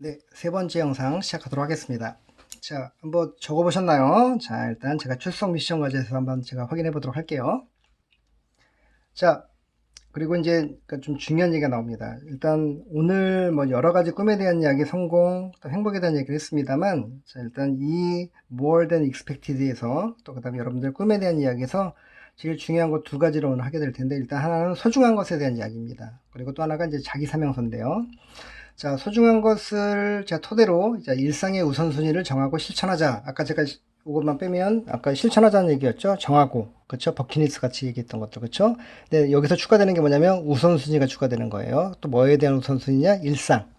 네, 세 번째 영상 시작하도록 하겠습니다. 자, 한번 적어보셨나요? 자, 일단 제가 출석 미션 과제에서 한번 제가 확인해 보도록 할게요. 자, 그리고 이제 좀 중요한 얘기가 나옵니다. 일단 오늘 뭐 여러 가지 꿈에 대한 이야기, 성공, 또 행복에 대한 얘기를 했습니다만, 자, 일단 이 more than expected에서 또 그다음에 여러분들 꿈에 대한 이야기에서 제일 중요한 거 두 가지로 오늘 하게 될 텐데, 일단 하나는 소중한 것에 대한 이야기입니다. 그리고 또 하나가 이제 자기 사명서인데요. 자, 소중한 것을 자 토대로 이제 일상의 우선순위를 정하고 실천하자. 아까 제가 이것만 빼면 아까 실천하자는 얘기였죠. 정하고. 그쵸? 버킷리스트 같이 얘기했던 것도. 그쵸? 근데 여기서 추가되는 게 뭐냐면 우선순위가 추가되는 거예요. 또 뭐에 대한 우선순위냐? 일상.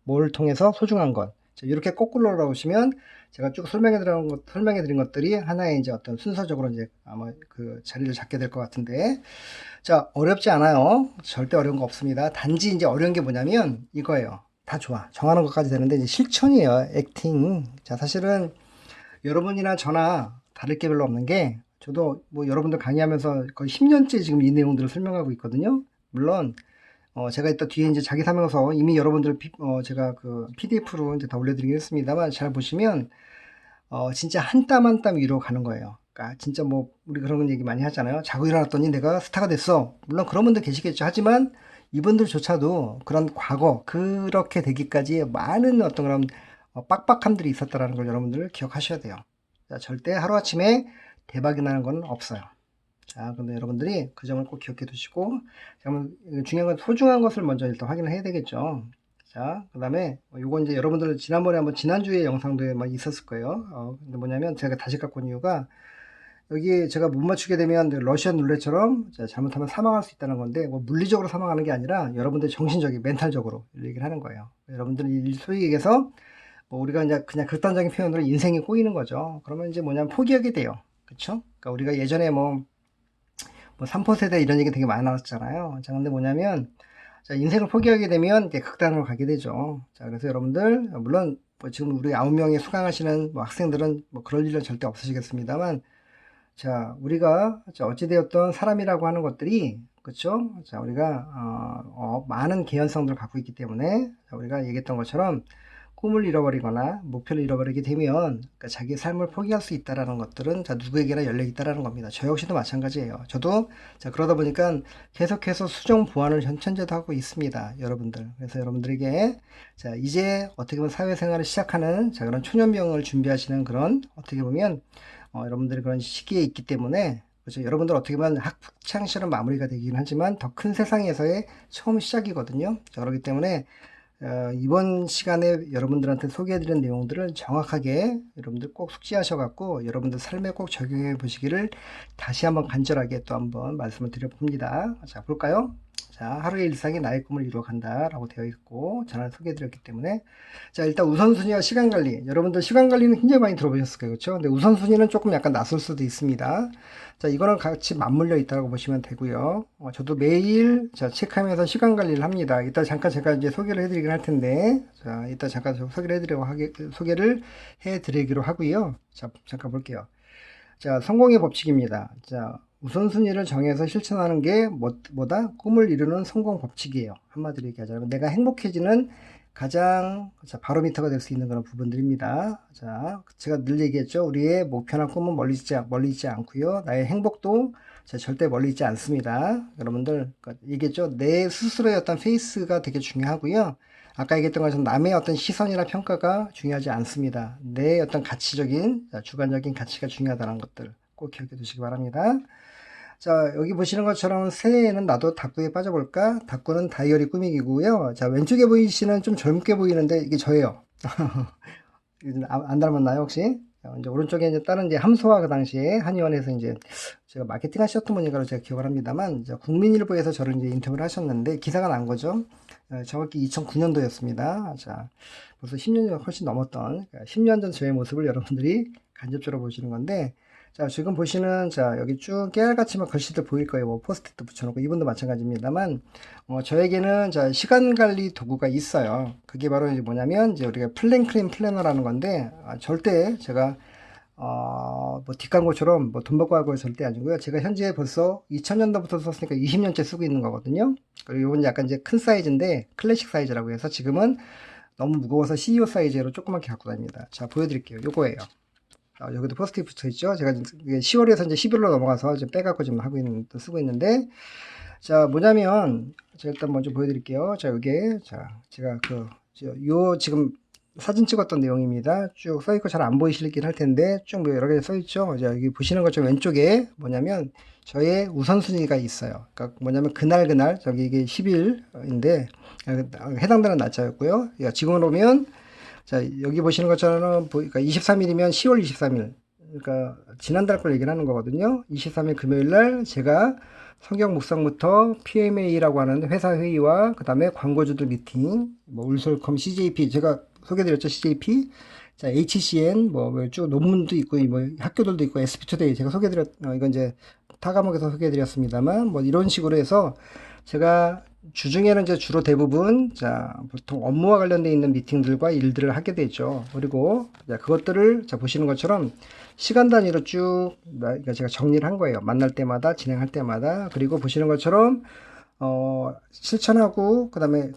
뭘 통해서 소중한 것. 자, 이렇게 거꾸로 나오시면 제가 쭉 설명해 드린 것들이 하나의 이제 어떤 순서적으로 이제 아마 그 자리를 잡게 될 것 같은데. 자, 어렵지 않아요. 절대 어려운 거 없습니다. 단지 이제 어려운 게 뭐냐면 이거예요. 다 좋아. 정하는 것까지 되는데 이제 실천이에요. 액팅. 자, 사실은 여러분이나 저나 다를 게 별로 없는 게 저도 뭐 여러분들 강의하면서 거의 10년째 지금 이 내용들을 설명하고 있거든요. 물론 제가 이따 뒤에 이제 자기 설명서 이미 여러분들 제가 그 PDF로 이제 다 올려드리겠습니다만 잘 보시면 진짜 한 땀 한 땀 위로 가는 거예요. 그러니까 진짜 뭐 우리 그런 얘기 많이 하잖아요. 자고 일어났더니 내가 스타가 됐어. 물론 그런 분들 계시겠죠. 하지만 이분들조차도 그런 과거 그렇게 되기까지 많은 어떤 그런 빡빡함들이 있었다라는 걸 여러분들 기억하셔야 돼요. 자, 절대 하루아침에 대박이 나는 건 없어요. 자, 그런데 여러분들이 그 점을 꼭 기억해 두시고, 그러면 중요한 건 소중한 것을 먼저 일단 확인을 해야 되겠죠. 자, 그 다음에 요거 이제 여러분들 지난번에 한번 지난주에 영상도 막 있었을 거예요. 근데 뭐냐면 제가 다시 갖고 온 이유가 여기 제가 못 맞추게 되면 러시안 룰렛처럼 잘못하면 사망할 수 있다는 건데 뭐 물리적으로 사망하는 게 아니라 여러분들 정신적인 멘탈적으로 얘기를 하는 거예요. 여러분들이 소위 얘기해서 뭐 우리가 이제 그냥 극단적인 표현으로 인생이 꼬이는 거죠. 그러면 이제 뭐냐면 포기하게 돼요. 그쵸? 그러니까 우리가 예전에 뭐 3포 세대 이런 얘기 되게 많이 나왔잖아요. 자, 근데 뭐냐면 자, 인생을 포기하게 되면 이제 극단으로 가게 되죠. 자, 그래서 여러분들 물론 뭐 지금 우리 9명이 수강하시는 뭐 학생들은 뭐 그럴 일은 절대 없으시겠습니다만 자, 우리가 어찌되었던 사람이라고 하는 것들이 그렇죠? 자, 우리가 많은 개연성들을 갖고 있기 때문에 자, 우리가 얘기했던 것처럼 꿈을 잃어버리거나 목표를 잃어버리게 되면 그러니까 자기의 삶을 포기할 수 있다라는 것들은 자, 누구에게나 열려 있다라는 겁니다. 저 역시도 마찬가지예요. 저도 자, 그러다 보니까 계속해서 수정 보완을 현천제도 하고 있습니다. 여러분들. 그래서 여러분들에게 자, 이제 어떻게 보면 사회생활을 시작하는 자, 그런 초년병을 준비하시는 그런 어떻게 보면 여러분들이 그런 시기에 있기 때문에 그렇죠? 여러분들 어떻게 보면 학창 시절은 마무리가 되긴 하지만 더 큰 세상에서의 처음 시작이거든요. 자, 그렇기 때문에 이번 시간에 여러분들한테 소개해드린 내용들을 정확하게 여러분들 꼭 숙지하셔갖고 여러분들 삶에 꼭 적용해 보시기를 다시 한번 간절하게 또 한번 말씀을 드려봅니다. 자, 볼까요? 자, 하루의 일상이 나의 꿈을 이루어간다 라고 되어 있고 저는 소개해드렸기 때문에 자, 일단 우선순위와 시간관리 여러분들 시간관리는 굉장히 많이 들어보셨을 거예요. 그렇죠? 근데 우선순위는 조금 약간 낯설 수도 있습니다. 자, 이거는 같이 맞물려 있다고 보시면 되고요. 저도 매일 자, 체크하면서 시간 관리를 합니다. 이따 잠깐 제가 이제 소개를 해드리긴 할 텐데, 자, 이따 잠깐 소개를 해드리기로 하고요. 자, 잠깐 볼게요. 자, 성공의 법칙입니다. 자, 우선순위를 정해서 실천하는 게 뭐다? 꿈을 이루는 성공 법칙이에요. 한마디로 얘기하자면 내가 행복해지는 가장 바로미터가 될 수 있는 그런 부분들입니다. 자, 제가 늘 얘기했죠. 우리의 목표나 꿈은 멀리 있지 않고요. 나의 행복도 절대 멀리 있지 않습니다. 여러분들 얘기했죠. 내 스스로의 어떤 페이스가 되게 중요하고요. 아까 얘기했던 것처럼 남의 어떤 시선이나 평가가 중요하지 않습니다. 내 어떤 가치적인, 주관적인 가치가 중요하다는 것들 꼭 기억해 두시기 바랍니다. 자, 여기 보시는 것처럼 새해에는 나도 닭구에 빠져볼까? 닭구는 다이어리 꾸미기고요. 자, 왼쪽에 보이시는 좀 젊게 보이는데 이게 저예요. 안 닮았나요, 혹시? 자, 이제 오른쪽에 이제 다른 이제 함소와 그 당시에 한의원에서 이제 제가 마케팅 하셨던 분인가로 제가 기억을 합니다만, 이제 국민일보에서 저를 이제 인터뷰를 하셨는데 기사가 난 거죠. 정확히 2009년도였습니다. 자, 벌써 10년이 훨씬 넘었던, 10년 전 저의 모습을 여러분들이 간접적으로 보시는 건데, 자, 지금 보시는, 자, 여기 쭉 깨알같이 막 글씨들 보일 거예요. 뭐, 포스트잇도 붙여놓고, 이분도 마찬가지입니다만, 저에게는, 자, 시간 관리 도구가 있어요. 그게 바로 이제 뭐냐면, 이제 우리가 플랭크린 플래너라는 건데, 절대 제가, 뭐, 뒷광고처럼 뭐 돈 받고 하고 절대 아니고요. 제가 현재 벌써 2000년도부터 썼으니까 20년째 쓰고 있는 거거든요. 그리고 이건 약간 이제 큰 사이즈인데, 클래식 사이즈라고 해서 지금은 너무 무거워서 CEO 사이즈로 조그맣게 갖고 다닙니다. 자, 보여드릴게요. 요거예요. 여기도 포스트잇 붙어 있죠. 제가 지금 10월에서 이제 11월로 넘어가서 지금 빼갖고 지금 쓰고 있는데, 자, 뭐냐면, 제가 일단 먼저 보여드릴게요. 자, 여기에, 자, 제가 지금 사진 찍었던 내용입니다. 쭉 써있고 잘 안 보이시긴 할 텐데, 쭉 뭐 여러 가지 써있죠. 자, 여기 보시는 것처럼 왼쪽에 뭐냐면, 저의 우선순위가 있어요. 그러니까 뭐냐면, 그날, 저기 이게 10일인데, 해당되는 날짜였고요. 지금으로 오면, 자, 여기 보시는 것처럼, 그러니까 23일이면 10월 23일. 그러니까, 지난달 걸 얘기를 하는 거거든요. 23일 금요일 날, 제가 성경 묵상부터 PMA라고 하는 회사 회의와 그 다음에 광고주들 미팅, 뭐 울솔컴 CJP 제가 소개드렸죠. CJP, 자 HCN 쭉 논문도 있고 뭐 학교들도 있고 SP투데이 제가 이건 이제 타 과목에서 소개드렸습니다만 뭐 이런 식으로 해서 제가 주중에는 이제 주로 대부분 보통 업무와 관련되어 있는 미팅들과 일들을 하게 되죠. 그리고 그것들을 보시는 것처럼 시간 단위로 쭉 제가 정리를 한 거예요. 만날 때마다 진행할 때마다. 그리고 보시는 것처럼 실천하고 그다음에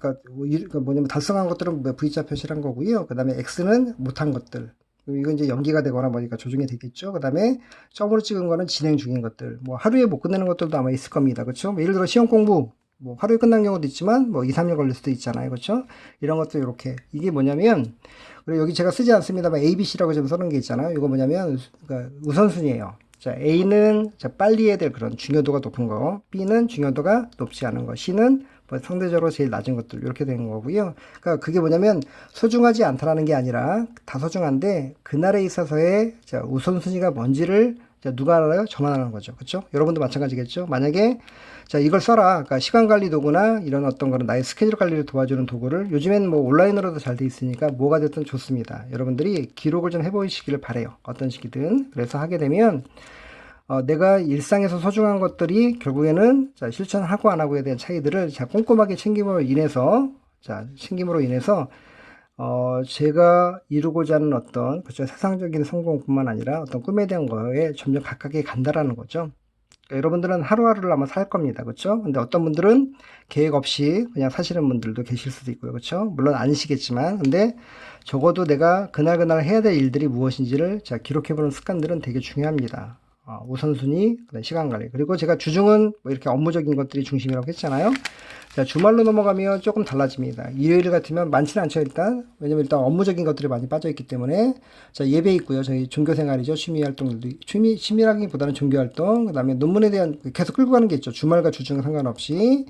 뭐냐면 달성한 것들은 V자 표시를 한 거고요. 그다음에 X는 못한 것들. 이건 이제 연기가 되거나 뭐니까 조정이 되겠죠. 그 다음에 점으로 찍은 거는 진행 중인 것들. 뭐 하루에 못 끝내는 것들도 아마 있을 겁니다. 그렇죠? 뭐 예를 들어 시험 공부 뭐 하루에 끝난 경우도 있지만 뭐 2, 3일 걸릴 수도 있잖아요. 그렇죠? 이런 것도 이렇게 이게 뭐냐면 그리고 여기 제가 쓰지 않습니다만 ABC라고 좀 써놓은 게 있잖아요. 이거 뭐냐면 그러니까 우선순위예요. 자, A는 빨리 해야 될 그런 중요도가 높은 거, B는 중요도가 높지 않은 거, C는 뭐 상대적으로 제일 낮은 것들 이렇게 되는 거고요. 그러니까 그게 뭐냐면 소중하지 않다라는 게 아니라 다 소중한데 그날에 있어서의 우선순위가 뭔지를 누가 알아요? 저만 아는 거죠. 그렇죠? 여러분도 마찬가지겠죠? 만약에 이걸 써라. 그러니까 시간 관리 도구나 이런 어떤 거는 나의 스케줄 관리를 도와주는 도구를 요즘엔 뭐 온라인으로도 잘 돼 있으니까 뭐가 됐든 좋습니다. 여러분들이 기록을 좀 해보시기를 바래요. 어떤 식이든. 그래서 하게 되면 내가 일상에서 소중한 것들이 결국에는 실천하고 안 하고에 대한 차이들을 꼼꼼하게 챙김으로 인해서 제가 이루고자 하는 어떤 세상적인 성공뿐만 아니라 어떤 꿈에 대한 거에 점점 가깝게 간다라는 거죠. 그러니까 여러분들은 하루하루를 아마 살 겁니다. 그렇죠? 근데 어떤 분들은 계획 없이 그냥 사시는 분들도 계실 수도 있고요. 그렇죠? 물론 아니시겠지만 근데 적어도 내가 그날 해야 될 일들이 무엇인지를 기록해보는 습관들은 되게 중요합니다. 우선순위, 시간 관리. 그리고 제가 주중은 뭐 이렇게 업무적인 것들이 중심이라고 했잖아요. 자, 주말로 넘어가면 조금 달라집니다. 일요일 같으면 많지는 않죠, 일단. 왜냐면 일단 업무적인 것들이 많이 빠져있기 때문에. 자, 예배 있고요. 저희 종교생활이죠. 취미 활동들도. 취미라기보다는 종교활동. 그 다음에 논문에 대한 계속 끌고 가는 게 있죠. 주말과 주중 상관없이.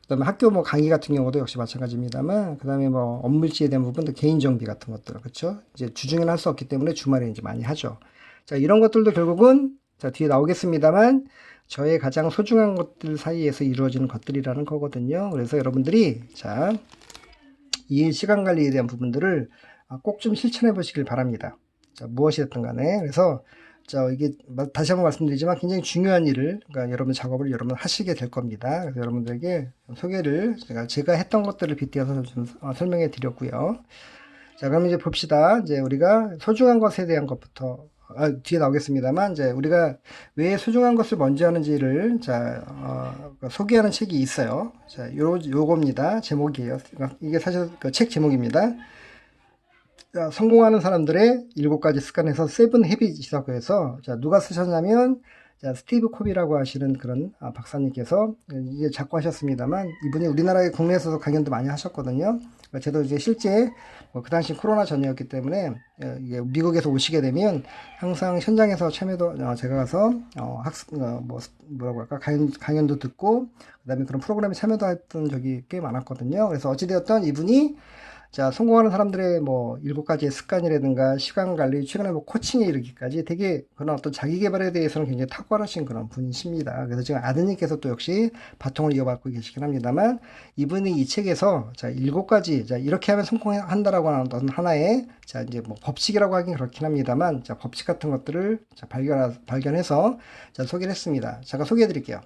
그 다음에 학교 뭐 강의 같은 경우도 역시 마찬가지입니다만. 그 다음에 뭐 업무일지에 대한 부분도 개인 정비 같은 것들. 그렇죠? 이제 주중에는 할 수 없기 때문에 주말에 이제 많이 하죠. 자, 이런 것들도 결국은 뒤에 나오겠습니다만 저의 가장 소중한 것들 사이에서 이루어지는 것들이라는 거거든요. 그래서 여러분들이 이 시간 관리에 대한 부분들을 꼭 좀 실천해 보시길 바랍니다. 무엇이 됐든 간에. 그래서 이게 다시 한번 말씀드리지만 굉장히 중요한 일을 그러니까 여러분 작업을 여러분 하시게 될 겁니다. 그래서 여러분들에게 소개를 제가 했던 것들을 빗대어서 좀 설명해 드렸고요. 자, 그럼 이제 봅시다. 이제 우리가 소중한 것에 대한 것부터 뒤에 나오겠습니다만, 우리가 왜 소중한 것을 먼저 하는지를, 소개하는 책이 있어요. 자, 요겁니다. 제목이에요. 이게 사실 그 책 제목입니다. 성공하는 사람들의 7가지 습관에서 세븐 헤빗이라고 해서, 누가 쓰셨냐면, 스티브 코비라고 하시는 그런 박사님께서 이제 작고 하셨습니다만, 이분이 우리나라의 국내에서도 강연도 많이 하셨거든요. 저도 이제 실제 그 당시 코로나 전이었기 때문에 미국에서 오시게 되면 항상 현장에서 참여도 제가 가서 뭐라고 할까 강연도 듣고 그다음에 그런 프로그램에 참여도 했던 적이 꽤 많았거든요. 그래서 어찌되었던 이분이 성공하는 사람들의 7가지의 습관이라든가 시간 관리, 최근에 코칭에 이르기까지 되게 그런 어떤 자기 개발에 대해서는 굉장히 탁월하신 그런 분이십니다. 그래서 지금 아드님께서 또 역시 바통을 이어받고 계시긴 합니다만, 이분이 이 책에서 7가지, 이렇게 하면 성공한다라고 하는 어떤 하나의, 이제 법칙이라고 하긴 그렇긴 합니다만, 법칙 같은 것들을 발견해서 소개를 했습니다. 제가 소개해 드릴게요.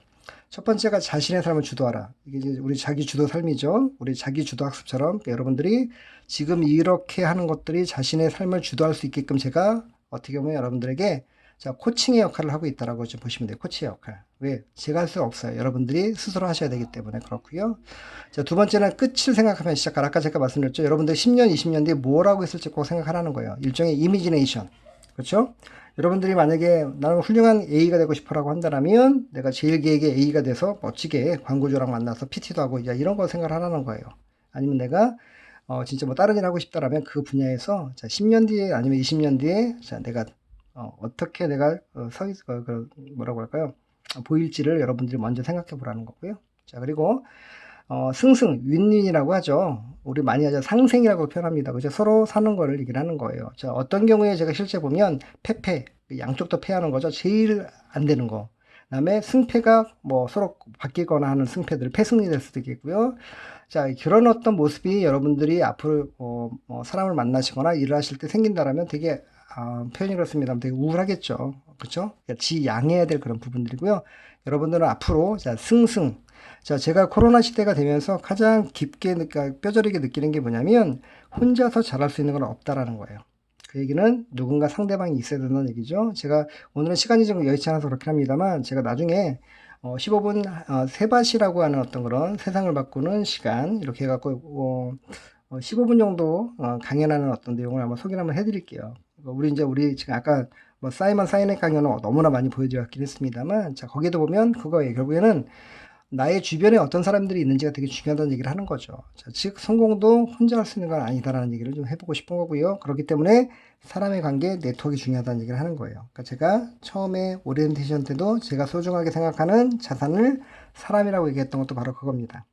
첫 번째가 자신의 삶을 주도하라. 이게 이제 우리 자기 주도 삶이죠. 우리 자기 주도 학습처럼 여러분들이 지금 이렇게 하는 것들이 자신의 삶을 주도할 수 있게끔 제가 어떻게 보면 여러분들에게 자, 코칭의 역할을 하고 있다라고 좀 보시면 돼요. 코치의 역할. 왜? 제가 할 수 없어요. 여러분들이 스스로 하셔야 되기 때문에 그렇고요. 자, 두 번째는 끝을 생각하면 시작하라. 아까 제가 말씀드렸죠. 여러분들 10년, 20년 뒤에 뭘 하고 있을지 꼭 생각하라는 거예요. 일종의 이미지네이션. 그렇죠? 여러분들이 만약에 나는 훌륭한 A가 되고 싶어라고 한다면 내가 제일기획의 A가 돼서 멋지게 광고주랑 만나서 PT도 하고 이런 거 생각하라는 거예요. 아니면 내가 진짜 뭐 다른 일 하고 싶다라면 그 분야에서 자, 10년 뒤에 아니면 20년 뒤에 자, 내가 어떻게 내가 뭐라고 할까요? 보일지를 여러분들이 먼저 생각해 보라는 거고요. 자, 그리고 승승, 윈윈이라고 하죠. 우리 많이 하죠. 상생이라고 표현합니다. 그죠? 서로 사는 거를 얘기를 하는 거예요. 자, 어떤 경우에 제가 실제 보면 패패, 양쪽 다 패하는 거죠. 제일 안 되는 거. 그다음에 승패가 뭐 서로 바뀌거나 하는 승패들, 패승이 될 수도 있겠고요. 자, 그런 어떤 모습이 여러분들이 앞으로 사람을 만나시거나 일을 하실 때 생긴다라면 되게 표현이 그렇습니다. 되게 우울하겠죠. 그렇죠? 그러니까 지양해야 될 그런 부분들이고요. 여러분들은 앞으로 자, 승승. 자, 제가 코로나 시대가 되면서 가장 깊게 그러니까 뼈저리게 느끼는 게 뭐냐면 혼자서 잘할 수 있는 건 없다라는 거예요. 그 얘기는 누군가 상대방이 있어야 된다는 얘기죠. 제가 오늘은 시간이 좀 여의치 않아서 그렇긴 합니다만 제가 나중에 15분 세밭이라고 하는 어떤 그런 세상을 바꾸는 시간 이렇게 해갖고 15분 정도 강연하는 어떤 내용을 한번 소개를 한번 해드릴게요. 우리 지금 아까 뭐 사이먼 사이넥 강연은 너무나 많이 보여드렸긴 했습니다만 자 거기도 보면 그거예요. 결국에는 나의 주변에 어떤 사람들이 있는지가 되게 중요하다는 얘기를 하는 거죠. 자, 즉 성공도 혼자 할 수 있는 건 아니다라는 얘기를 좀 해보고 싶은 거고요. 그렇기 때문에 사람의 관계, 네트워크가 중요하다는 얘기를 하는 거예요. 그러니까 제가 처음에 오리엔테이션 때도 제가 소중하게 생각하는 자산을 사람이라고 얘기했던 것도 바로 그겁니다.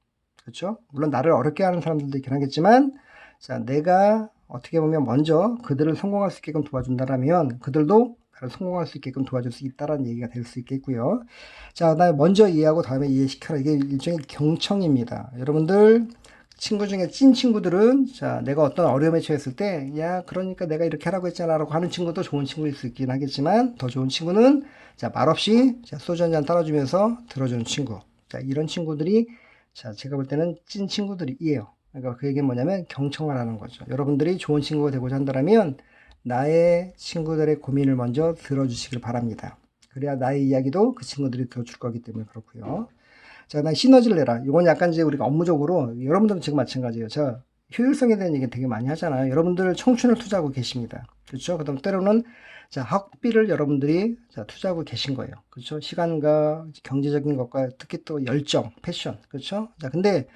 그렇죠? 물론 나를 어렵게 하는 사람들도 있긴 하겠지만 자, 내가 어떻게 보면 먼저 그들을 성공할 수 있게끔 도와준다라면 그들도 나를 성공할 수 있게끔 도와줄 수 있다라는 얘기가 될 수 있겠고요. 자, 나 먼저 이해하고 다음에 이해시켜라. 이게 일종의 경청입니다. 여러분들 친구 중에 찐 친구들은 자, 내가 어떤 어려움에 처했을 때 야, 그러니까 내가 이렇게 하라고 했잖아라고 하는 친구도 좋은 친구일 수 있긴 하겠지만 더 좋은 친구는 자, 말없이 자, 소주 한 잔 따라주면서 들어주는 친구. 자, 이런 친구들이 자, 제가 볼 때는 찐 친구들이에요. 그러니까 그 얘기는 뭐냐면 경청을 하는 거죠. 여러분들이 좋은 친구가 되고자 한다면 나의 친구들의 고민을 먼저 들어주시길 바랍니다. 그래야 나의 이야기도 그 친구들이 들어줄 거기 때문에 그렇고요. 자, 난 시너지를 내라. 이건 약간 이제 우리가 업무적으로 여러분들도 지금 마찬가지예요. 저 효율성에 대한 얘기 되게 많이 하잖아요. 여러분들 청춘을 투자하고 계십니다. 그렇죠? 그다음 때로는 자, 학비를 여러분들이 자, 투자하고 계신 거예요. 그렇죠? 시간과 경제적인 것과 특히 또 열정, 패션. 그렇죠? 자, 근데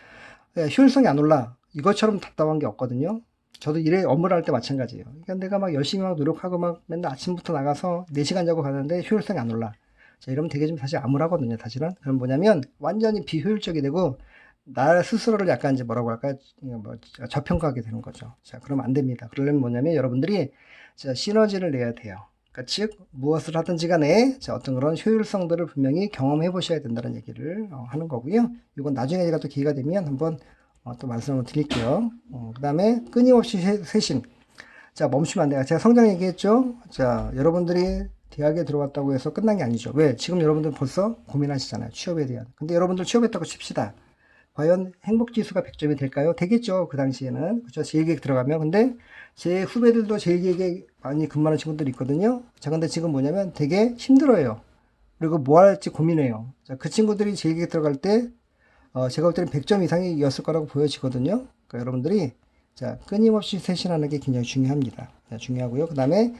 효율성이 안 올라. 이것처럼 답답한 게 없거든요. 저도 일에 업무를 할 때 마찬가지예요. 그러니까 내가 막 열심히 막 노력하고 막 맨날 아침부터 나가서 4시간 자고 가는데 효율성이 안 올라. 자, 이러면 되게 좀 사실 암울하거든요, 사실은. 그럼 뭐냐면 완전히 비효율적이 되고 나 스스로를 약간 이제 뭐라고 할까요? 뭐 저평가하게 되는 거죠. 자, 그러면 안 됩니다. 그러려면 뭐냐면 여러분들이 자, 시너지를 내야 돼요. 그러니까 즉 무엇을 하든지 간에 자, 어떤 그런 효율성들을 분명히 경험해 보셔야 된다는 얘기를 하는 거고요. 이건 나중에 제가 또 기회가 되면 한번 또 말씀을 드릴게요. 그 다음에 끊임없이 쇄신. 자, 멈추면 안 돼요. 제가 성장 얘기했죠? 자, 여러분들이 대학에 들어왔다고 해서 끝난 게 아니죠. 왜? 지금 여러분들 벌써 고민하시잖아요. 취업에 대한. 근데 여러분들 취업했다고 칩시다. 과연 행복지수가 100점이 될까요? 되겠죠. 그 당시에는. 그렇죠. 제일기획 들어가면. 근데 제 후배들도 제일기획에 많이 근무하는 친구들이 있거든요. 자, 근데 지금 뭐냐면 되게 힘들어요. 그리고 뭐 할지 고민해요. 자, 그 친구들이 제일기획 들어갈 때 제가 볼 때는 100점 이상이었을 거라고 보여지거든요. 그러니까 여러분들이 자, 끊임없이 쇄신하는 게 굉장히 중요합니다. 자, 중요하고요. 그 다음에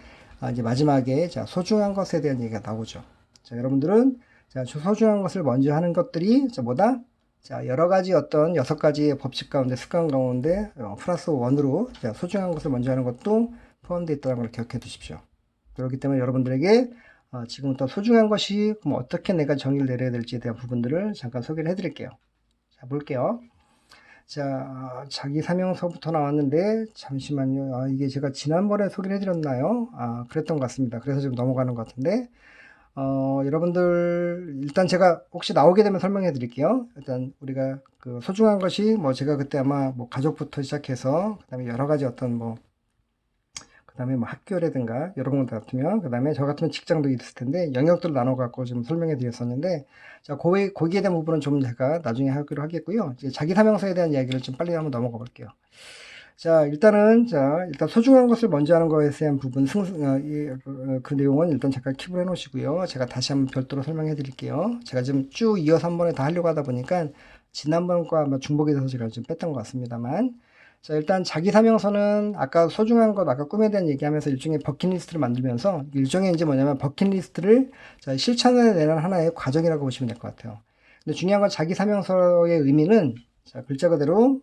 이제 마지막에 자, 소중한 것에 대한 얘기가 나오죠. 자, 여러분들은 자, 소중한 것을 먼저 하는 것들이 자, 뭐다? 자, 여러 가지 어떤 6가지의 법칙 가운데 습관 가운데 플러스 1으로 자, 소중한 것을 먼저 하는 것도 포함되어 있다는 걸 기억해 두십시오. 그렇기 때문에 여러분들에게 지금부터 소중한 것이 그럼 어떻게 내가 정의를 내려야 될지에 대한 부분들을 잠깐 소개를 해 드릴게요. 자, 볼게요. 자, 자기 사명서부터 나왔는데, 잠시만요. 이게 제가 지난번에 소개를 해드렸나요? 그랬던 것 같습니다. 그래서 좀 넘어가는 것 같은데, 여러분들, 일단 제가 혹시 나오게 되면 설명해 드릴게요. 일단 우리가 그 소중한 것이 뭐 제가 그때 아마 뭐 가족부터 시작해서, 그 다음에 여러 가지 어떤 뭐, 그 다음에 뭐 학교라든가 여러분 같으면 그 다음에 저 같으면 직장도 있을 텐데 영역들을 나눠 갖고 좀 설명해 드렸었는데 자 거기에 대한 부분은 좀 제가 나중에 하기로 하겠고요. 이제 자기 사명서에 대한 이야기를 좀 빨리 한번 넘어가 볼게요. 자, 일단 소중한 것을 먼저 하는 것에 대한 부분, 그 내용은 일단 잠깐 킵을 해 놓으시고요. 제가 다시 한번 별도로 설명해 드릴게요. 제가 지금 쭉 이어서 한 번에 다 하려고 하다 보니까, 지난번과 아마 중복이 돼서 제가 좀 뺐던 것 같습니다만, 자, 일단 자기 사명서는 아까 소중한 것, 아까 꿈에 대한 얘기하면서 일종의 버킷리스트를 만들면서, 일종의 이제 뭐냐면 버킷리스트를 자, 실천해 내는 하나의 과정이라고 보시면 될 것 같아요. 근데 중요한 건 자기 사명서의 의미는, 자, 글자 그대로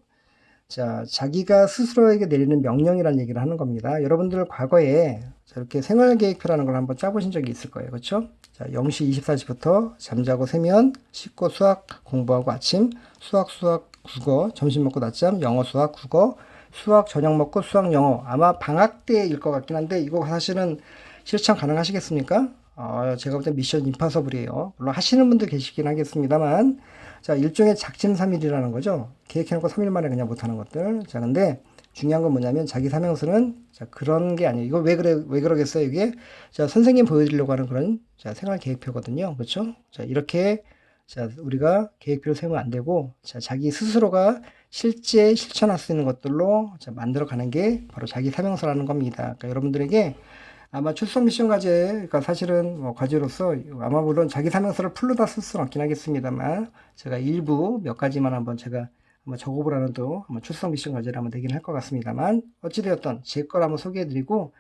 자, 자기가 스스로에게 내리는 명령이라는 얘기를 하는 겁니다. 여러분들 과거에 이렇게 생활계획표라는 걸 한번 짜보신 적이 있을 거예요. 그렇죠? 자, 0시 24시부터 잠자고 세면, 씻고 수학 공부하고 아침, 수학, 국어, 점심 먹고 낮잠, 영어, 수학, 국어, 수학 저녁 먹고 수학, 영어. 아마 방학 때일 것 같긴 한데 이거 사실은 실천 가능하시겠습니까? 제가 볼 때 미션 임파서블이에요. 물론 하시는 분들 계시긴 하겠습니다만, 자, 일종의 작심삼일이라는 거죠. 계획해놓고 3일 만에 그냥 못하는 것들. 자, 근데 중요한 건 뭐냐면 자기 사명서는 자, 그런 게 아니에요. 이거 왜 그러겠어요? 이게 자, 선생님 보여드리려고 하는 그런 자, 생활 계획표거든요. 그렇죠? 자, 이렇게 자, 우리가 계획표를 세우면 안 되고 자, 자기 스스로가 실제 실천할 수 있는 것들로 자, 만들어 가는 게 바로 자기 사명서라는 겁니다. 그러니까 여러분들에게 아마 출석 미션 과제, 그러니까 사실은 뭐 과제로서 아마 물론 자기 사명서를 풀로 다 쓸 수는 없긴 하겠습니다만 제가 일부 몇 가지만 한번 제가 한번 적어보라는 또 한번 출석 미션 과제를 한번 되긴 할 것 같습니다만 어찌되었던 제 걸 한번 소개해드리고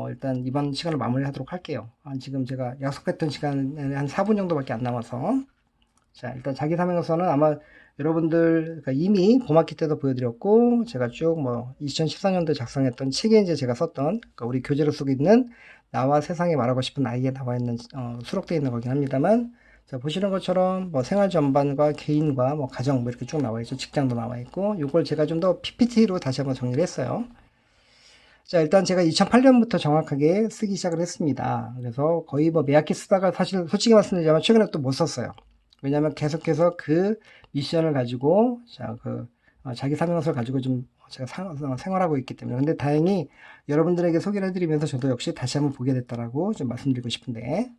일단 이번 시간을 마무리하도록 할게요. 지금 제가 약속했던 시간에 한 4분 정도밖에 안 남아서 자, 일단 자기 사명서는 아마 여러분들 그러니까 이미 봄학기 때도 보여드렸고 제가 쭉 뭐 2014년도에 작성했던 책에 이제 제가 썼던 그러니까 우리 교재로 쓰고 있는 나와 세상에 말하고 싶은 아이에 나와 있는 수록되어 있는 거긴 합니다만 자, 보시는 것처럼 뭐 생활 전반과 개인과 뭐 가정 뭐 이렇게 쭉 나와 있죠. 직장도 나와 있고 이걸 제가 좀 더 PPT로 다시 한번 정리를 했어요. 자, 일단 제가 2008년부터 정확하게 쓰기 시작을 했습니다. 그래서 거의 뭐 매학기 쓰다가 사실 솔직히 말씀드리자면 최근에 또 못 썼어요. 왜냐하면 계속해서 그 미션을 가지고 자기 사명서를 가지고 좀 제가 생활하고 있기 때문에 근데 다행히 여러분들에게 소개를 해드리면서 저도 역시 다시 한번 보게 됐다라고 좀 말씀드리고 싶은데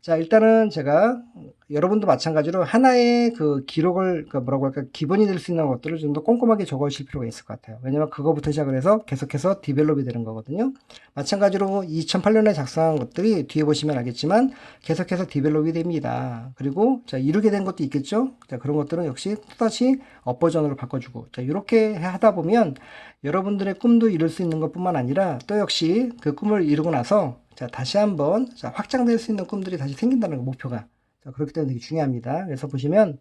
자, 일단은 제가 여러분도 마찬가지로 하나의 그 기록을, 그 뭐라고 할까, 기본이 될 수 있는 것들을 좀 더 꼼꼼하게 적으실 필요가 있을 것 같아요. 왜냐면 그거부터 시작을 해서 계속해서 디벨롭이 되는 거거든요. 마찬가지로 2008년에 작성한 것들이 뒤에 보시면 알겠지만 계속해서 디벨롭이 됩니다. 그리고 자, 이루게 된 것도 있겠죠? 자, 그런 것들은 역시 또다시 업버전으로 바꿔주고. 자, 이렇게 하다 보면 여러분들의 꿈도 이룰 수 있는 것 뿐만 아니라 또 역시 그 꿈을 이루고 나서 자, 다시 한번 자, 확장될 수 있는 꿈들이 다시 생긴다는 거 목표가. 자, 그렇기 때문에 되게 중요합니다. 그래서 보시면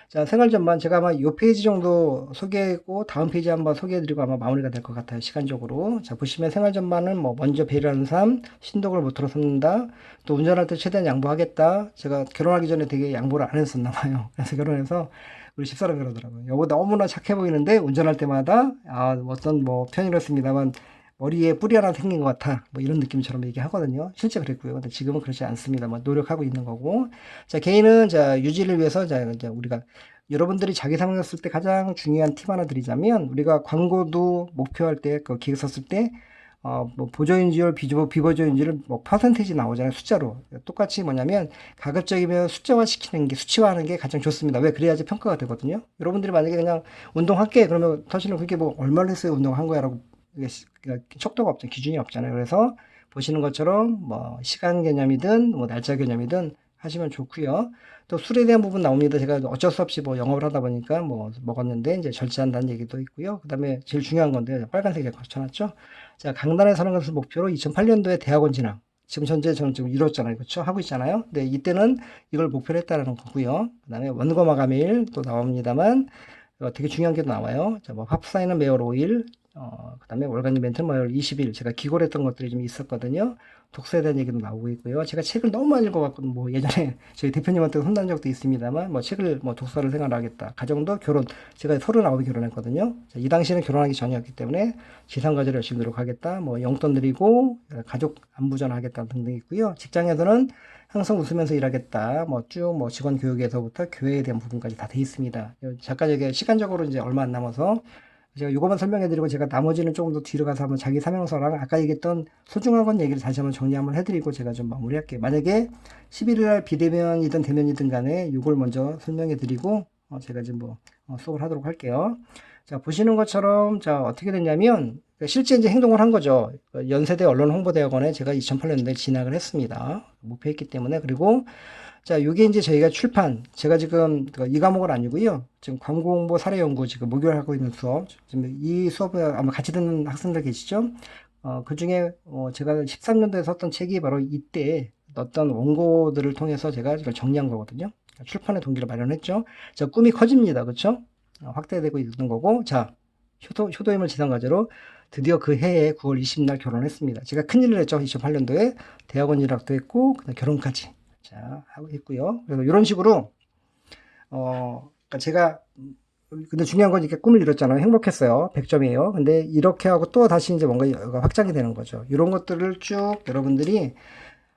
자, 생활 전반 제가 아마 이 페이지 정도 소개했고 다음 페이지 한번 소개해드리고 아마 마무리가 될 것 같아요. 시간적으로. 자, 보시면 생활 전반은 뭐 먼저 배려하는 삶, 신독을 모토로 삼는다. 또 운전할 때 최대한 양보하겠다. 제가 결혼하기 전에 되게 양보를 안 했었나 봐요. 그래서 결혼해서 우리 집사람이 그러더라고요. 여보 너무나 착해 보이는데 운전할 때마다 어떤 뭐 편이었습니다만 머리에 뿌리 하나 생긴 것 같아. 뭐 이런 느낌처럼 얘기하거든요. 실제 그랬고요. 근데 지금은 그렇지 않습니다. 뭐 노력하고 있는 거고. 자, 개인은 자, 유지를 위해서 자, 이제 우리가 여러분들이 자기 사명을 쓸 때 가장 중요한 팁 하나 드리자면 우리가 광고도 목표할 때 그 기획 썼을 때 뭐 보조인지율, 비보조인지율 뭐 퍼센테이지 나오잖아요. 숫자로. 똑같이 뭐냐면 가급적이면 숫자화 시키는 게 수치화하는 게 가장 좋습니다. 왜? 그래야지 평가가 되거든요. 여러분들이 만약에 그냥 운동할게 그러면 사실은 그게 뭐 얼마를 했어요 운동한 거야라고 척도가 없잖아요. 기준이 없잖아요. 그래서 보시는 것처럼 뭐 시간 개념이든 뭐 날짜 개념이든 하시면 좋고요. 또 술에 대한 부분 나옵니다. 제가 어쩔 수 없이 뭐 영업을 하다 보니까 뭐 먹었는데 이제 절제한다는 얘기도 있고요. 그다음에 제일 중요한 건데 빨간색에 거쳐놨죠. 자, 강단에 서는 것을 목표로 2008년도에 대학원 진학. 지금 현재 저는 지금 이뤘잖아요. 그렇죠? 하고 있잖아요. 근데 이때는 이걸 목표로 했다는 거고요. 그다음에 원고 마감일 또 나옵니다만 되게 중요한 게 나와요. 자, 뭐 합사에는 매월 5일, 그 다음에 월간 이벤트는 매월 20일. 제가 기고했던 것들이 좀 있었거든요. 독서에 대한 얘기도 나오고 있고요. 제가 책을 너무 많이 읽어갖고, 뭐 예전에 저희 대표님한테 혼난 적도 있습니다만, 뭐 책을 뭐 독서를 생활하겠다. 가정도 결혼, 제가 39에 결혼했거든요. 자, 이 당시에는 결혼하기 전이었기 때문에 지상가제를 열심히 노력하겠다. 뭐 용돈 드리고, 가족 안부전 하겠다 등등 있고요. 직장에서는 항상 웃으면서 일하겠다. 뭐 쭉 뭐 직원 교육에서부터 교회에 대한 부분까지 다 돼 있습니다. 잠깐 이게 시간적으로 이제 얼마 안 남아서 제가 이것만 설명해드리고 제가 나머지는 조금 더 뒤로 가서 한번 자기 사명서랑 아까 얘기했던 소중한 건 얘기를 다시 한번 정리 한번 해드리고 제가 좀 마무리할게요. 만약에 11일 날 비대면이든 대면이든 간에 이걸 먼저 설명해드리고 제가 지금 뭐 수업을 하도록 할게요. 자, 보시는 것처럼, 자, 어떻게 됐냐면, 실제 이제 행동을 한 거죠. 연세대 언론홍보대학원에 제가 2008년도에 진학을 했습니다. 목표했기 때문에. 그리고, 자, 요게 이제 저희가 출판, 제가 지금 이 과목은 아니고요. 지금 광고홍보 사례연구 지금 목요일 하고 있는 수업, 지금 이 수업을 아마 같이 듣는 학생들 계시죠? 그 중에, 제가 13년도에 썼던 책이 바로 이때 어떤 원고들을 통해서 제가 이걸 정리한 거거든요. 출판의 동기를 마련했죠. 자, 꿈이 커집니다. 그쵸? 확대되고 있는 거고, 자, 효도임을 지상과제로 드디어 그 해에 9월 20일 날 결혼했습니다. 제가 큰일을 했죠. 2008년도에 대학원 진학도 했고, 그다음 결혼까지. 자, 하고 있고요. 그래서 이런 식으로, 그러니까 제가, 근데 중요한 건 이렇게 꿈을 이뤘잖아요. 행복했어요. 100점이에요. 근데 이렇게 하고 또 다시 이제 뭔가 확장이 되는 거죠. 이런 것들을 쭉 여러분들이,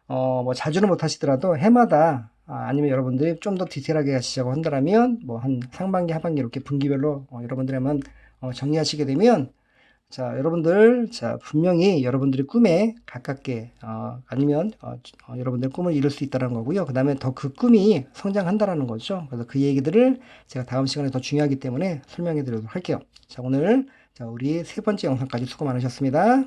뭐 자주는 못 하시더라도 해마다, 아니면 여러분들이 좀 더 디테일하게 하시자고 한다면, 뭐 한 상반기, 하반기 이렇게 분기별로 여러분들이 한번 정리하시게 되면, 자, 여러분들, 자, 분명히 여러분들의 꿈에 가깝게, 아니면, 여러분들 꿈을 이룰 수 있다는 거고요. 그 다음에 더 그 꿈이 성장한다라는 거죠. 그래서 그 얘기들을 제가 다음 시간에 더 중요하기 때문에 설명해 드리도록 할게요. 자, 오늘, 자, 우리 세 번째 영상까지 수고 많으셨습니다.